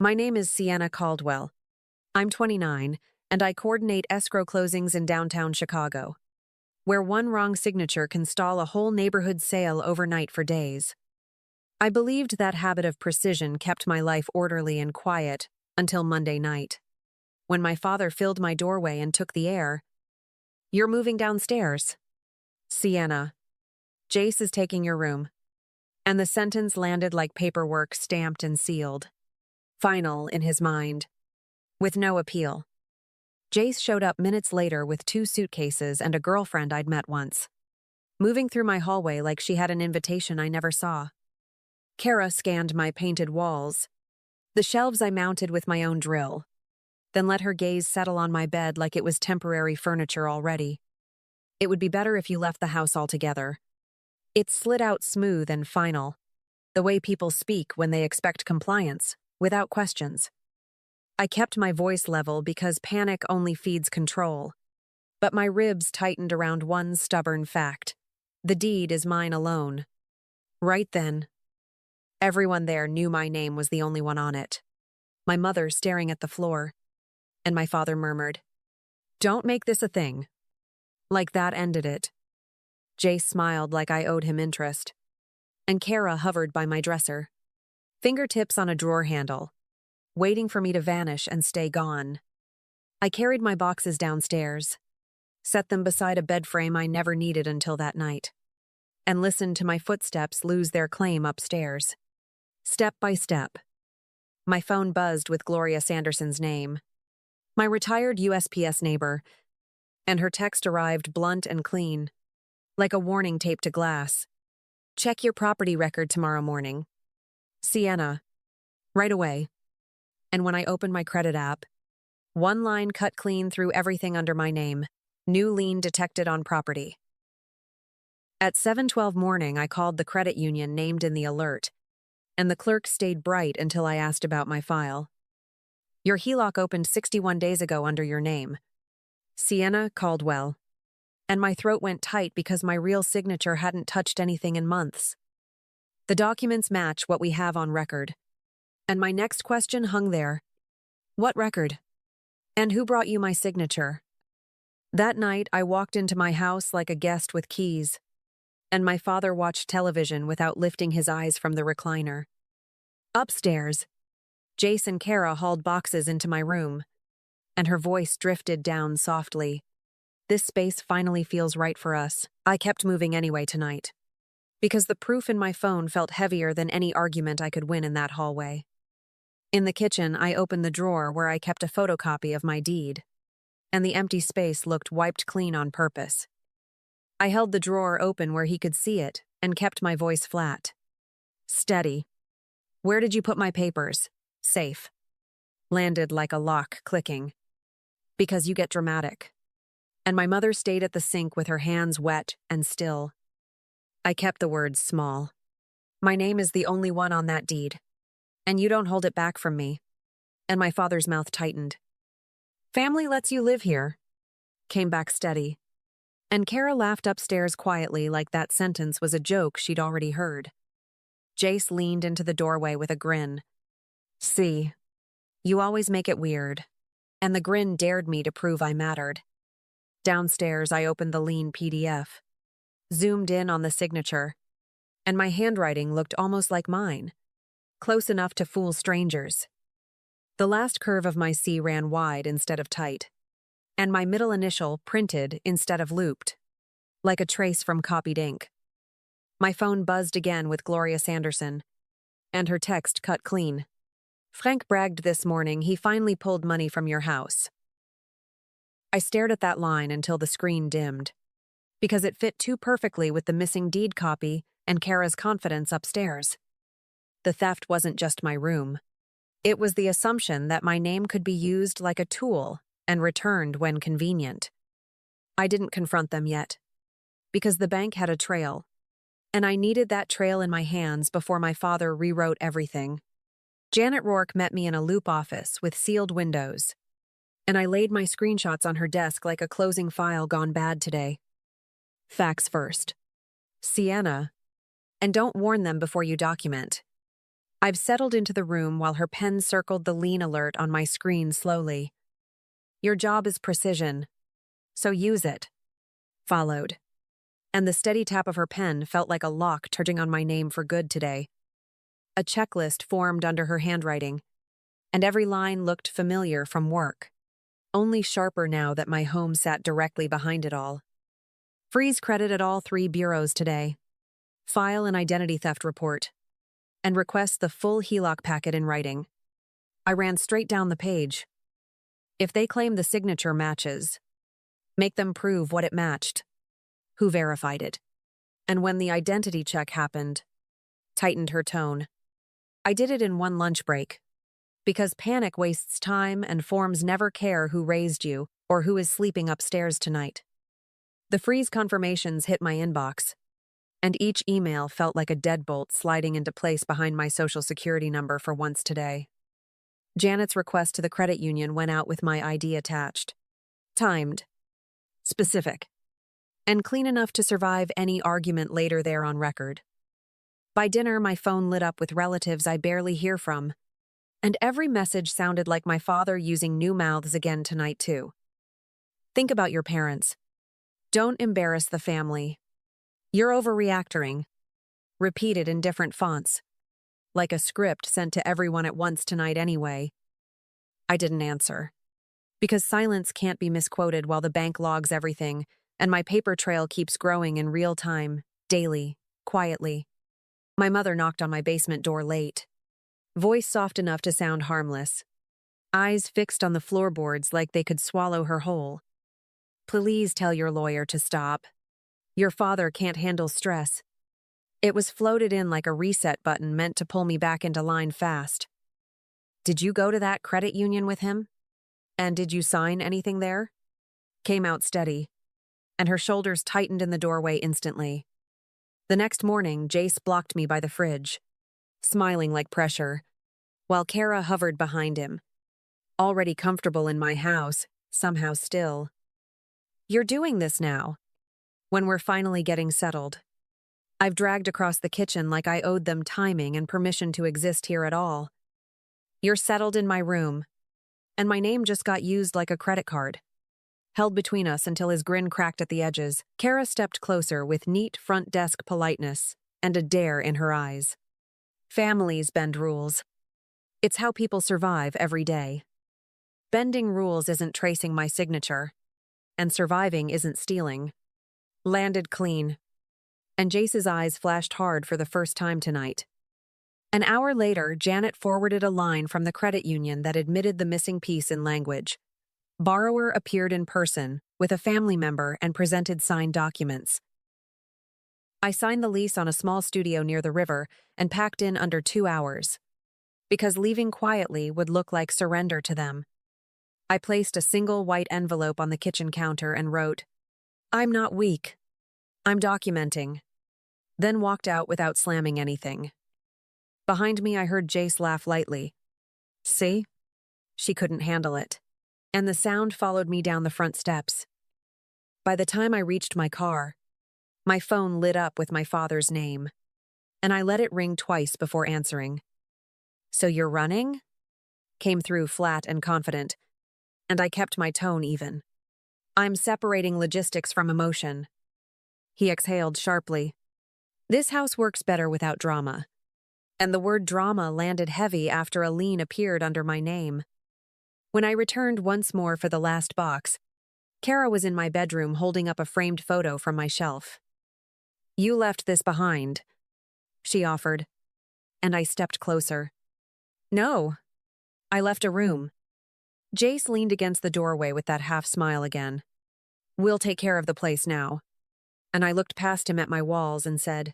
My name is Sienna Caldwell. I'm 29, and I coordinate escrow closings in downtown Chicago, where one wrong signature can stall a whole neighborhood sale overnight for days. I believed that habit of precision kept my life orderly and quiet until Monday night, when my father filled my doorway and took the air. "You're moving downstairs. Sienna, Jace is taking your room." And the sentence landed like paperwork stamped and sealed. Final in his mind, with no appeal. Jace showed up minutes later with 2 suitcases and a girlfriend I'd met once, moving through my hallway like she had an invitation I never saw. Kara scanned my painted walls, the shelves I mounted with my own drill, then let her gaze settle on my bed like it was temporary furniture already. "It would be better if you left the house altogether." It slid out smooth and final, the way people speak when they expect compliance, without questions. I kept my voice level because panic only feeds control, but my ribs tightened around one stubborn fact. The deed is mine alone. Right then, everyone there knew my name was the only one on it. My mother staring at the floor, and my father murmured, "Don't make this a thing." Like that ended it. Jace smiled like I owed him interest, and Kara hovered by my dresser, fingertips on a drawer handle, waiting for me to vanish and stay gone. I carried my boxes downstairs, set them beside a bed frame I never needed until that night, and listened to my footsteps lose their claim upstairs. Step by step. My phone buzzed with Gloria Sanderson's name, my retired USPS neighbor, and her text arrived blunt and clean, like a warning taped to glass. "Check your property record tomorrow morning. Sienna." Right away. And when I opened my credit app, one line cut clean through everything under my name: "New lien detected on property." At 7:12 morning, I called the credit union named in the alert, and the clerk stayed bright until I asked about my file. "Your HELOC opened 61 days ago under your name, Sienna Caldwell." And my throat went tight because my real signature hadn't touched anything in months. The documents match what we have on record. And my next question hung there. "What record? And who brought you my signature?" That night, I walked into my house like a guest with keys, and my father watched television without lifting his eyes from the recliner. Upstairs, Jace and Kara hauled boxes into my room, and her voice drifted down softly. "This space finally feels right for us." I kept moving anyway tonight, because the proof in my phone felt heavier than any argument I could win in that hallway. In the kitchen, I opened the drawer where I kept a photocopy of my deed, and the empty space looked wiped clean on purpose. I held the drawer open where he could see it and kept my voice flat. "Steady. Where did you put my papers?" "Safe." Landed like a lock clicking. "Because you get dramatic." And my mother stayed at the sink with her hands wet and still. I kept the words small. "My name is the only one on that deed, and you don't hold it back from me." And my father's mouth tightened. "Family lets you live here." Came back steady. And Kara laughed upstairs quietly like that sentence was a joke she'd already heard. Jace leaned into the doorway with a grin. "See, you always make it weird." And the grin dared me to prove I mattered. Downstairs, I opened the lean PDF, zoomed in on the signature, and my handwriting looked almost like mine, close enough to fool strangers. The last curve of my C ran wide instead of tight, and my middle initial printed instead of looped, like a trace from copied ink. My phone buzzed again with Gloria Sanderson, and her text cut clean. "Frank bragged this morning he finally pulled money from your house." I stared at that line until the screen dimmed, because it fit too perfectly with the missing deed copy and Kara's confidence upstairs. The theft wasn't just my room. It was the assumption that my name could be used like a tool and returned when convenient. I didn't confront them yet, because the bank had a trail, and I needed that trail in my hands before my father rewrote everything. Janet Rourke met me in a loop office with sealed windows, and I laid my screenshots on her desk like a closing file gone bad today. "Facts first. Sienna. And don't warn them before you document. I've settled into the room while her pen circled the lean alert on my screen slowly. Your job is precision, so use it. Followed. And the steady tap of her pen felt like a lock turning on my name for good today. A checklist formed under her handwriting, and every line looked familiar from work, only sharper now that my home sat directly behind it all. Freeze credit at all 3 bureaus today. File an identity theft report. And request the full HELOC packet in writing. I ran straight down the page. If they claim the signature matches, make them prove what it matched, who verified it, and when the identity check happened, tightened her tone. I did it in one lunch break, because panic wastes time and forms never care who raised you or who is sleeping upstairs tonight. The freeze confirmations hit my inbox, and each email felt like a deadbolt sliding into place behind my social security number for once today. Janet's request to the credit union went out with my ID attached. Timed. Specific. And clean enough to survive any argument later there on record. By dinner, my phone lit up with relatives I barely hear from, and every message sounded like my father using new mouths again tonight too. Think about your parents. Don't embarrass the family. You're overreacting. Repeated in different fonts. Like a script sent to everyone at once tonight anyway. I didn't answer. Because silence can't be misquoted while the bank logs everything, and my paper trail keeps growing in real time, daily, quietly. My mother knocked on my basement door late. Voice soft enough to sound harmless. Eyes fixed on the floorboards like they could swallow her whole. Please tell your lawyer to stop. Your father can't handle stress. It was floated in like a reset button meant to pull me back into line fast. Did you go to that credit union with him? And did you sign anything there? Came out steady, and her shoulders tightened in the doorway instantly. The next morning, Jace blocked me by the fridge, smiling like pressure, while Kara hovered behind him, already comfortable in my house, somehow still. You're doing this now. When we're finally getting settled. I've dragged across the kitchen like I owed them timing and permission to exist here at all. You're settled in my room, and my name just got used like a credit card. Held between us until his grin cracked at the edges, Kara stepped closer with neat front desk politeness and a dare in her eyes. Families bend rules. It's how people survive every day. Bending rules isn't tracing my signature, and surviving isn't stealing. Landed clean. And Jace's eyes flashed hard for the first time tonight. An hour later, Janet forwarded a line from the credit union that admitted the missing piece in language. Borrower appeared in person, with a family member, and presented signed documents. I signed the lease on a small studio near the river and packed in under 2 hours. Because leaving quietly would look like surrender to them. I placed a single white envelope on the kitchen counter and wrote, I'm not weak. I'm documenting. Then walked out without slamming anything. Behind me, I heard Jace laugh lightly. See? She couldn't handle it. And the sound followed me down the front steps. By the time I reached my car, my phone lit up with my father's name, and I let it ring twice before answering. So you're running? Came through flat and confident, and I kept my tone even. I'm separating logistics from emotion. He exhaled sharply. This house works better without drama. And the word drama landed heavy after a lien appeared under my name. When I returned once more for the last box, Kara was in my bedroom holding up a framed photo from my shelf. You left this behind, she offered, and I stepped closer. No, I left a room. Jace leaned against the doorway with that half smile again. We'll take care of the place now. And I looked past him at my walls and said,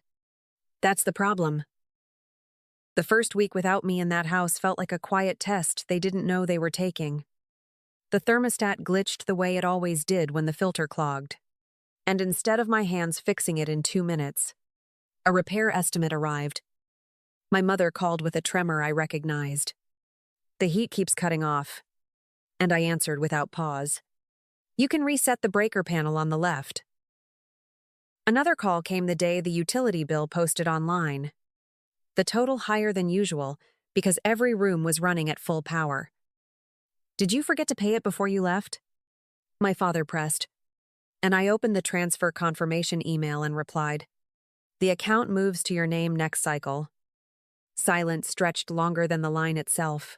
That's the problem. The first week without me in that house felt like a quiet test they didn't know they were taking. The thermostat glitched the way it always did when the filter clogged. And instead of my hands fixing it in 2 minutes, a repair estimate arrived. My mother called with a tremor I recognized. The heat keeps cutting off. And I answered without pause. You can reset the breaker panel on the left. Another call came the day the utility bill posted online. the total higher than usual because every room was running at full power. "Did you forget to pay it before you left?" my father pressed, and I opened the transfer confirmation email and replied, "The account moves to your name next cycle." Silence stretched longer than the line itself.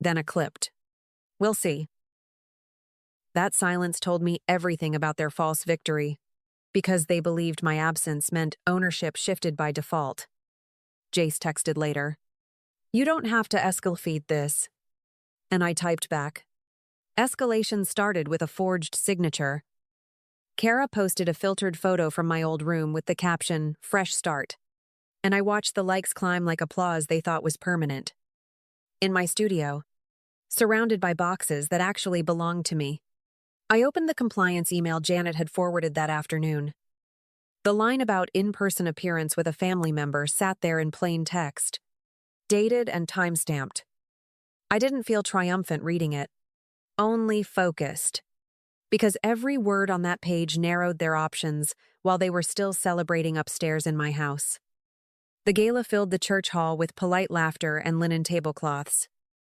Then a clipped, "We'll see." That silence told me everything about their false victory, because they believed my absence meant ownership shifted by default. Jace texted later, "You don't have to escalate this." And I typed back, "Escalation started with a forged signature." Kara posted a filtered photo from my old room with the caption, "Fresh start." And I watched the likes climb like applause they thought was permanent. In my studio, surrounded by boxes that actually belonged to me, I opened the compliance email Janet had forwarded that afternoon. The line about in-person appearance with a family member sat there in plain text, dated and time-stamped. I didn't feel triumphant reading it, only focused, because every word on that page narrowed their options while they were still celebrating upstairs in my house. The gala filled the church hall with polite laughter and linen tablecloths,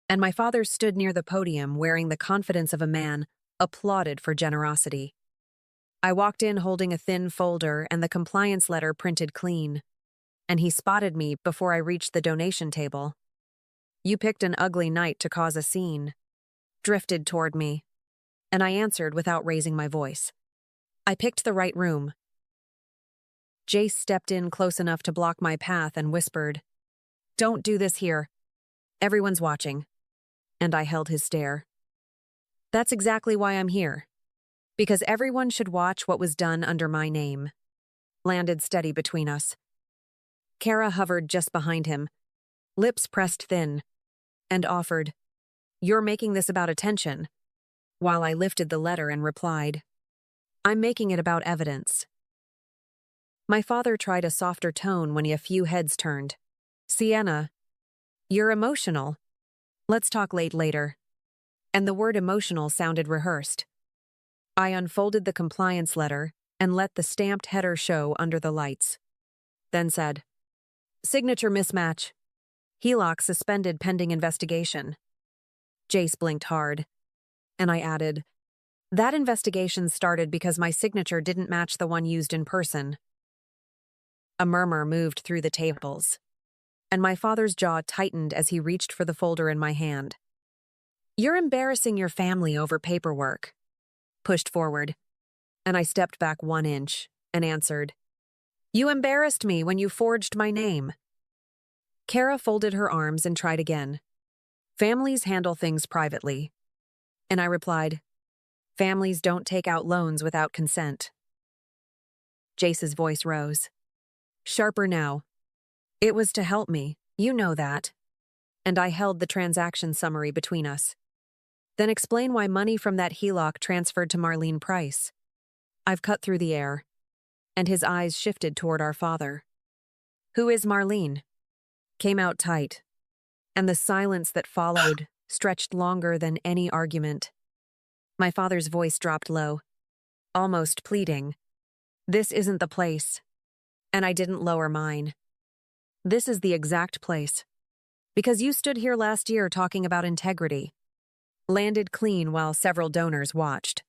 and my father stood near the podium wearing the confidence of a man, applauded for generosity. I walked in holding a thin folder and the compliance letter printed clean, and he spotted me before I reached the donation table. "You picked an ugly night to cause a scene," drifted toward me, and I answered without raising my voice. "I picked the right room." Jace stepped in close enough to block my path and whispered, "Don't do this here. Everyone's watching." And I held his stare. "That's exactly why I'm here. Because everyone should watch what was done under my name." Landed steady between us. Kara hovered just behind him, lips pressed thin, and offered, "You're making this about attention," while I lifted the letter and replied, "I'm making it about evidence." My father tried a softer tone when a few heads turned. "Sienna, you're emotional. Let's talk later." And the word emotional sounded rehearsed. I unfolded the compliance letter and let the stamped header show under the lights. Then said, "Signature mismatch. HELOC suspended pending investigation." Jace blinked hard, and I added, "That investigation started because my signature didn't match the one used in person." A murmur moved through the tables, and my father's jaw tightened as he reached for the folder in my hand. "You're embarrassing your family over paperwork." Pushed forward, and I stepped back 1 inch and answered, "You embarrassed me when you forged my name." Kara folded her arms and tried again. "Families handle things privately." And I replied, "Families don't take out loans without consent." Jace's voice rose, sharper now. "It was to help me, you know that." And I held the transaction summary between us. "Then explain why money from that HELOC transferred to Marlene Price." I've cut through the air, and his eyes shifted toward our father. "Who is Marlene?" Came out tight, and the silence that followed stretched longer than any argument. My father's voice dropped low, almost pleading. "This isn't the place." And I didn't lower mine. "This is the exact place. Because you stood here last year talking about integrity." Landed clean while several donors watched.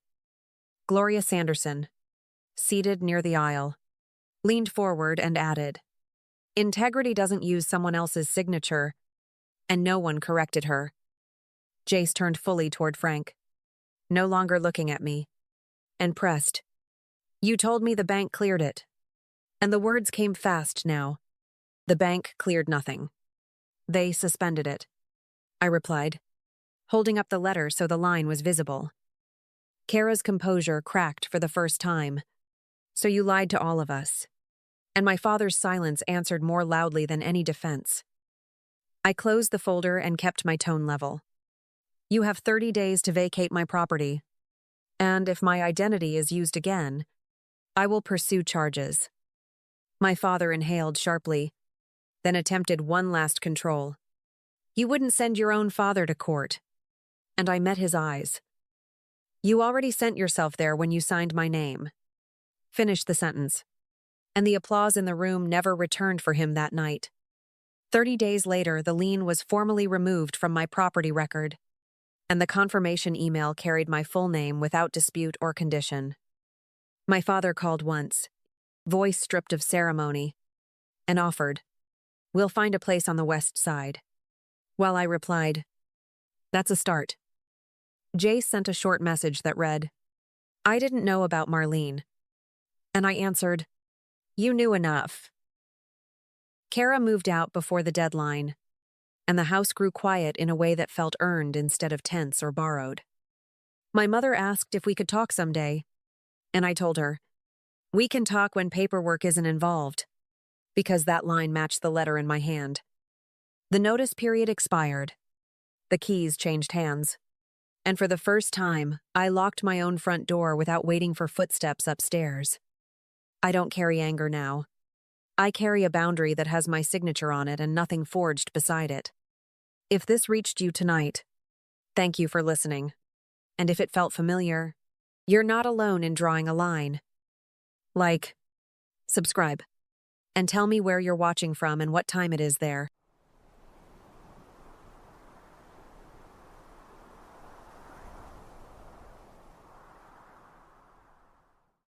Gloria Sanderson, seated near the aisle, leaned forward and added, "Integrity doesn't use someone else's signature," and no one corrected her. Jace turned fully toward Frank, no longer looking at me, and pressed, "You told me the bank cleared it." And the words came fast now. "The bank cleared nothing. They suspended it," I replied, holding up the letter so the line was visible. Kara's composure cracked for the first time. "So you lied to all of us." And my father's silence answered more loudly than any defense. I closed the folder and kept my tone level. "You have 30 days to vacate my property. And if my identity is used again, I will pursue charges." My father inhaled sharply, then attempted one last control. "You wouldn't send your own father to court." And I met his eyes. "You already sent yourself there when you signed my name." Finished the sentence. And the applause in the room never returned for him that night. 30 days later, the lien was formally removed from my property record, and the confirmation email carried my full name without dispute or condition. My father called once, voice stripped of ceremony, and offered, "We'll find a place on the west side." While I replied, "That's a start." Jace sent a short message that read, "I didn't know about Marlene." And I answered, "You knew enough." Kara moved out before the deadline, and the house grew quiet in a way that felt earned instead of tense or borrowed. My mother asked if we could talk someday, and I told her, "We can talk when paperwork isn't involved," because that line matched the letter in my hand. The notice period expired. The keys changed hands. And for the first time, I locked my own front door without waiting for footsteps upstairs. I don't carry anger now. I carry a boundary that has my signature on it and nothing forged beside it. If this reached you tonight, thank you for listening. And if it felt familiar, you're not alone in drawing a line. Like, subscribe, and tell me where you're watching from and what time it is there.